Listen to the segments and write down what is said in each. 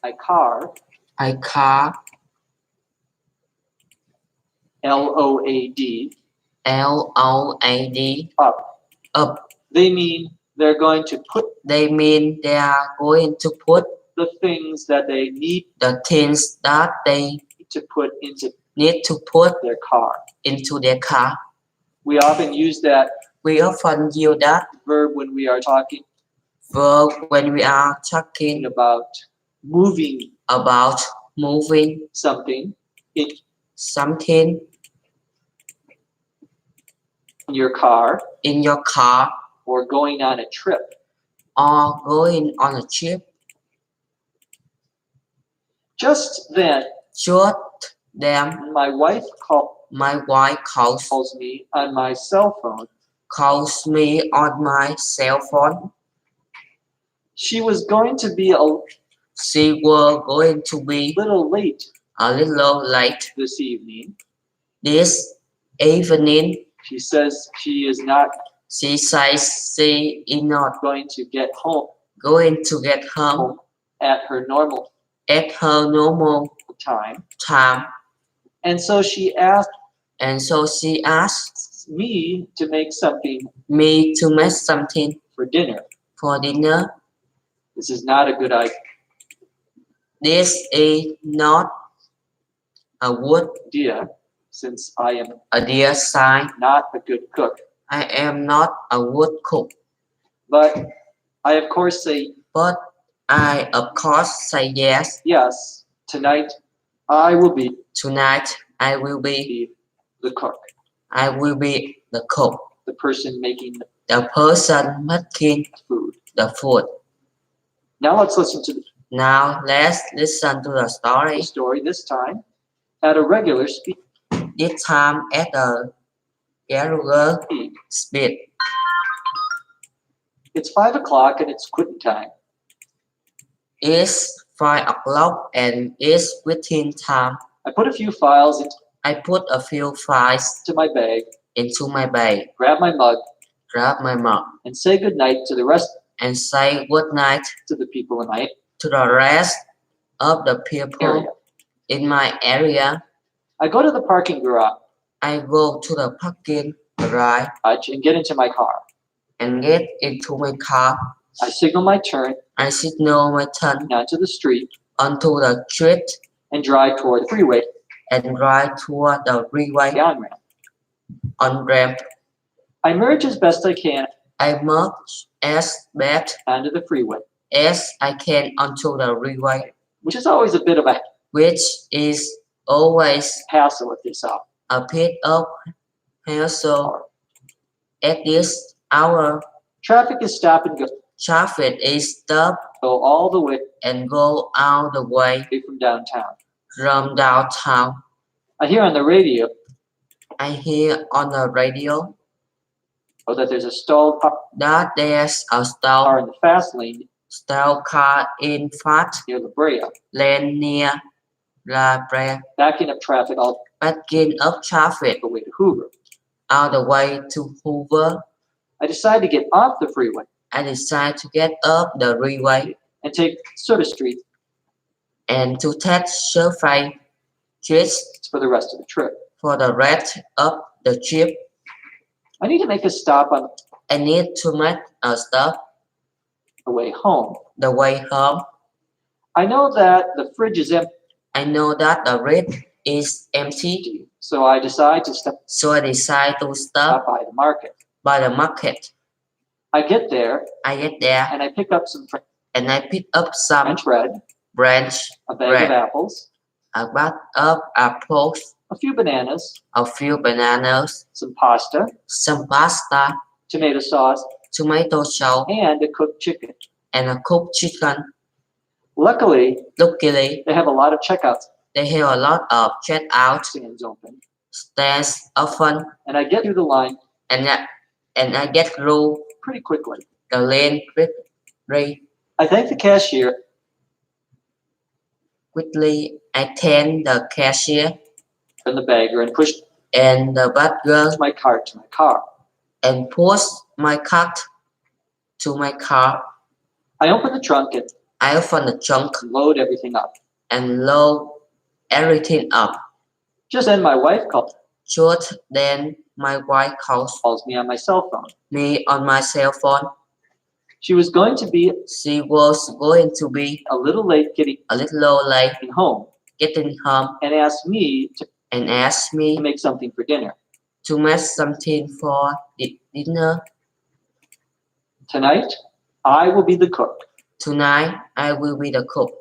I car. I car. Load. Load. Up. Up. They mean they're going to put They mean they are going to put the things that they need the things that they to put into need to put their car. into their car. We often use that We often use that verb when we are talking verb when we are talking about moving about moving something in something your car in your car or going on a trip. or going on a trip. Just then, Just then, my wife my wife calls me on my cell phone. calls me on my cell phone. She was going to be a She was going to be little late a little late this evening. this evening. She says she is not She says she is not going to get home going to get home at her normal at her normal time. And so she asked me to make something for dinner. This is not a good idea. This is not a good idea since I am a dear sign. Not a good cook. I am not a good cook. But I of course say yes. Yes, tonight I will be the cook. I will be the cook. The person making the food. The food. Now let's listen to the story. The story this time at a regular speed. This time at a regular speed. It's 5 o'clock and it's quitting time. It's 5 o'clock and it's quitting time. I put a few files into my bag. Into my bag. Grab my mug. And say good night to the rest. And say good night to the people to the rest of the people in my area. I go to the parking garage. I go to the parking garage and get into my car. I signal my turn. Onto the street. And drive toward the freeway. On ramp. I merge as best I can. Onto the freeway. As I can onto the freeway. Which is always a bit of a hassle at this hour. A bit of hassle at this hour. Traffic is stop and go. Traffic is stop Go all the way and go all the way from downtown. I hear on the radio. That there's a stalled car. Car in the fast lane. Stalled car in fast near La Brea. Lane near La Brea. Backing up traffic all the way to Hoover. All the way to Hoover. I decide to get off the freeway. I decide to get up the freeway and take Soda Street. And to take Surfay Street for the rest of the trip. For the rest of the trip. I need to make a stop on. I need to make a stop. The way home. I know that the fridge is empty. I know that the fridge is empty. So I decide to stop. Stop by the market. I get there. And I pick up some. Branch. A bag of apples. A bag of apples. A few bananas. Some pasta. Tomato sauce. And a cooked chicken. Luckily, they have a lot of checkouts. Stands open. And I get through the line. And I get through pretty quickly. The lane quickly. I thank the cashier. Quickly, I thank the cashier. And the bagger and push. And the bagger. My cart to my car. And push my cart to my car. I open the trunk I open the trunk load everything up. and load everything up. Just then my wife Just then, my wife calls me on my cell phone. me on my cell phone. She was going to be She was going to be a little late getting late home getting home and asked me and asked me to make something for dinner. to make something for dinner. Tonight, I will be the cook. Tonight, I will be the cook.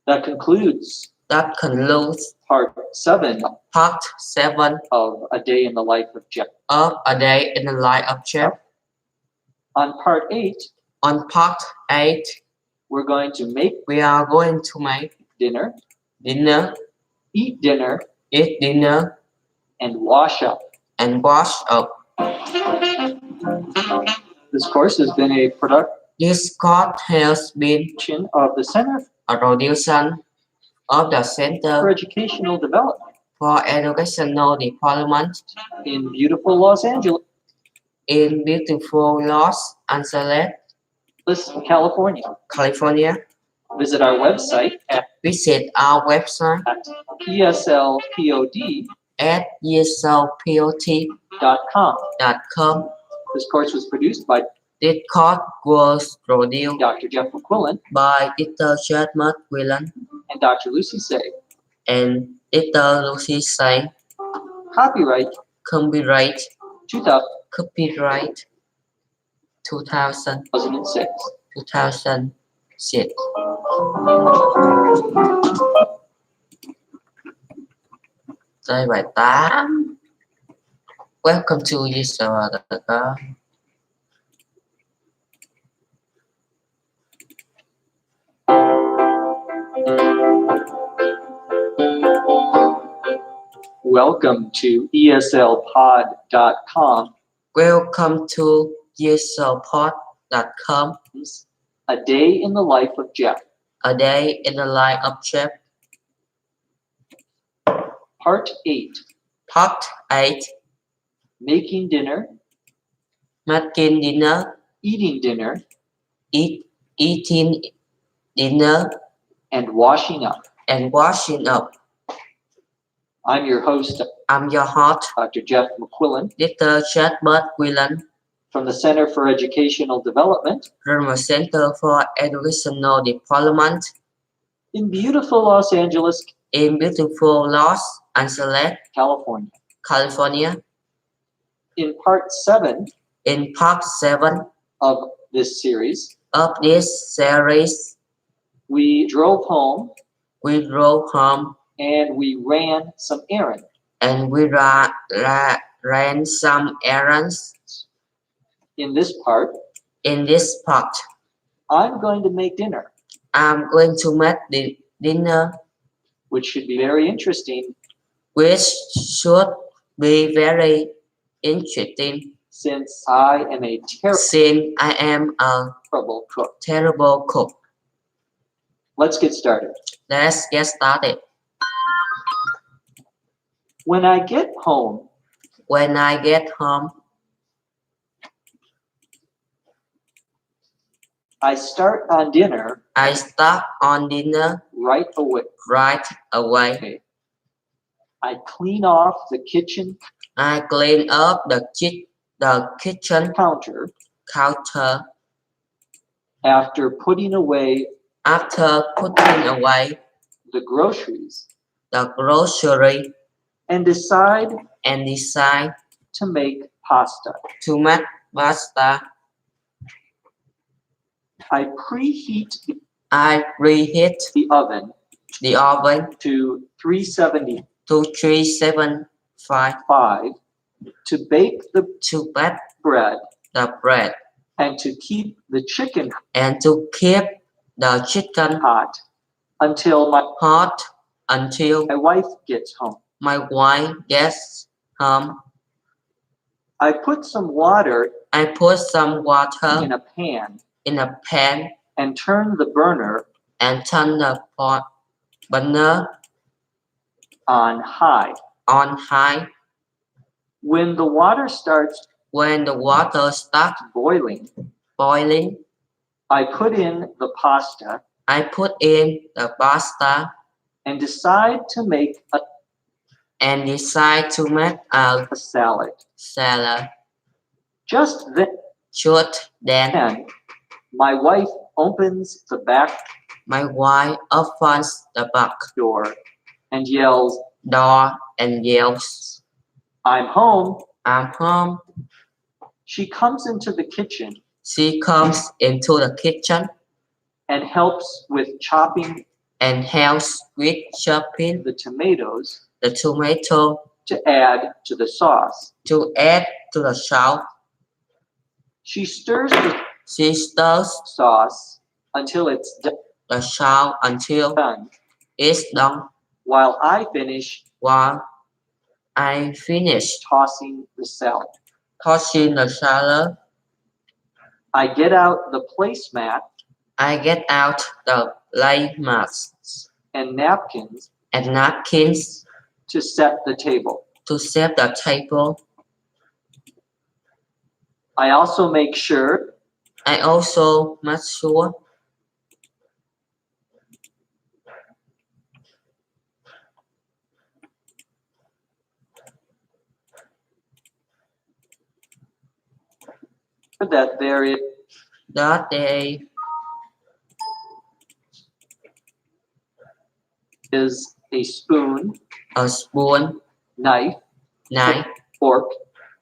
That concludes That concludes part 7 part 7 of A Day in the Life of Jeff. of A Day in the Life of Jeff. On part 8, On part 8, we are going to make dinner, eat dinner, eat dinner, and wash up. and wash up. This course has been a This course has been production of the Center a production of the for Center Educational Development for Educational Development in beautiful Los Angeles, in beautiful Los Angeles, California. Visit our website at Visit our website eslpod.com. at eslpot.com. This course was produced by This course was produced Dr. Jeff McQuillan by Dr. Jeff McQuillan and Dr. Lucy Say. and Dr. Lucy Say. Copyright Copyright 2006. 2006. Đây bài 8. Welcome to user.com. Welcome to eslpod.com. Welcome to userpod.com. A Day in the Life of Jeff. A Day in the Life of Jeff. Part 8. Part 8. Making dinner, Making dinner, eating dinner, eating dinner, and washing up. and washing up. I'm your host, I'm your host, Dr. Jeff McQuillan, Dr. Jeff McQuillan, from the Center for Educational Development from the Center for Educational Development in beautiful Los Angeles, in beautiful Los Angeles, California. In part 7 In part 7 of this series, we drove home and we ran some errands. and we ran some errands. In this part, I'm going to make dinner, I'm going to make the dinner, which should be very interesting which should be very interesting since I am a since I am a terrible cook. Let's get started. Let's get started. When I get home, I start on dinner right away. I clean off the kitchen counter after putting away the groceries and decide to make pasta. I preheat the oven to 375 to bake the bread and to keep the chicken hot until my wife gets home. I put some water in a pan and turn the burner on high. When the water starts boiling, boiling. I put in the pasta I put in the pasta and decide to make and decide to make a a salad. salad. Just Then my wife opens the back my wife opens the back door and yells, door and yells, "I'm home." I'm home. She comes into the kitchen She comes into the kitchen and helps with chopping and helps with chopping the tomatoes the tomato to add to the sauce. to add to the sauce. She stirs the She stirs sauce until it's the sauce until done, it's done while I finish while I finish tossing the salad. tossing the salad. I get out the placemat I get out the lay mats and napkins and napkins to set the table. to set the table. I also make sure I also make sure that there that there is a spoon, a spoon, knife, fork,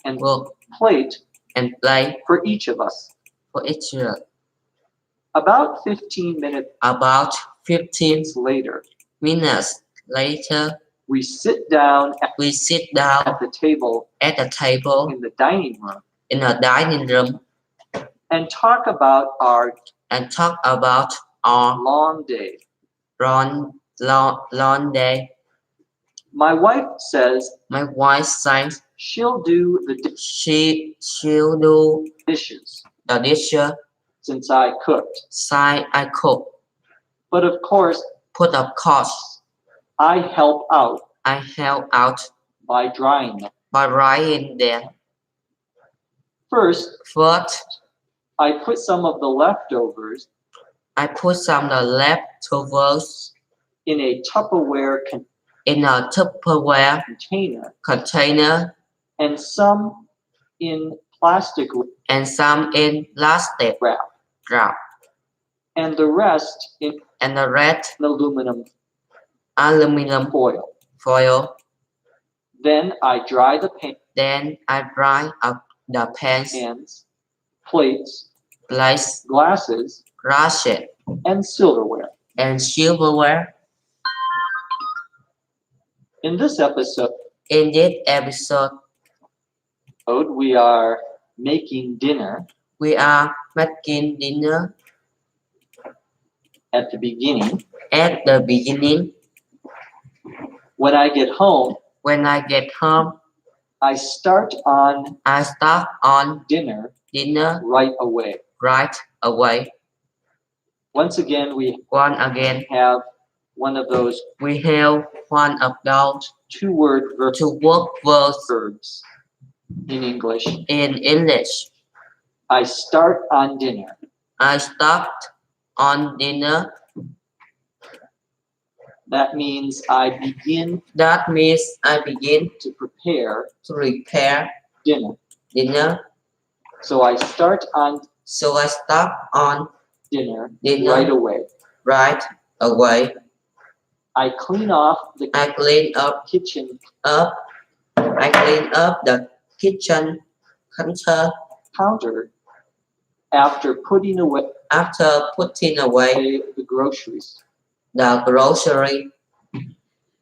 and fork, plate and plate for each of us. for each other. About 15 minutes About 15 later, we sit down sit down at the table at the table in the dining room in the dining room and talk about our and talk about our long day. long day. My wife says My wife says she'll do the she'll do dishes the dishes since I cooked. I cook. But of course, I help out I help out by drying them. by writing them. First, First, I put some of the leftovers I put some of the leftovers in a Tupperware in a Tupperware container and some in plastic and some in plastic wrap, and the rest in aluminum foil. Then I dry the up the pans, plates, glasses, and silverware. and silverware. In this episode, we are making dinner. We are making dinner at the beginning. When I get home, I start on dinner right away. Once again, we have one of those two-word verbs in English. I start on dinner. That means I begin to prepare dinner. So I start on dinner right away. I clean up the kitchen counter after putting away the groceries.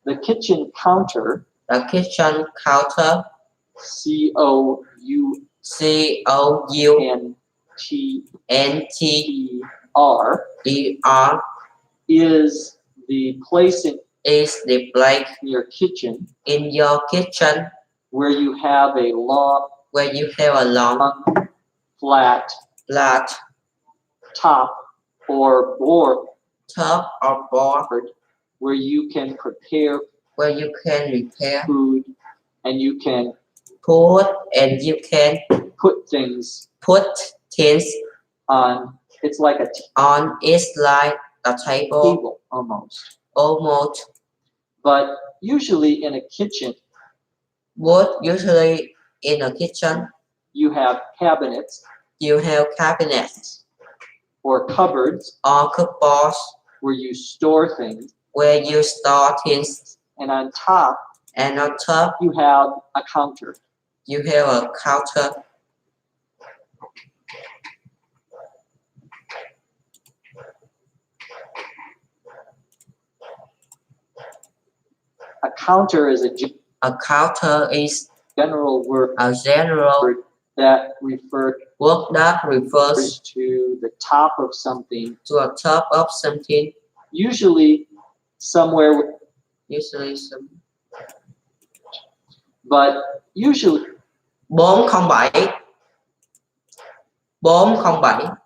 The kitchen counter, COUNTER, is the place in your kitchen where you have a long flat top or board where you can prepare food and you can put things It's like a On it's like a table, table almost. almost. But usually in a kitchen, But usually in a kitchen, you have cabinets you have cabinets or cupboards or cupboards where you store things. where you store things, And on top, and on top you have a counter. you have a counter. A counter is A counter is general word a general that refers word that refers to the top of something, to a top of something, usually somewhere, usually some. but usually 407 407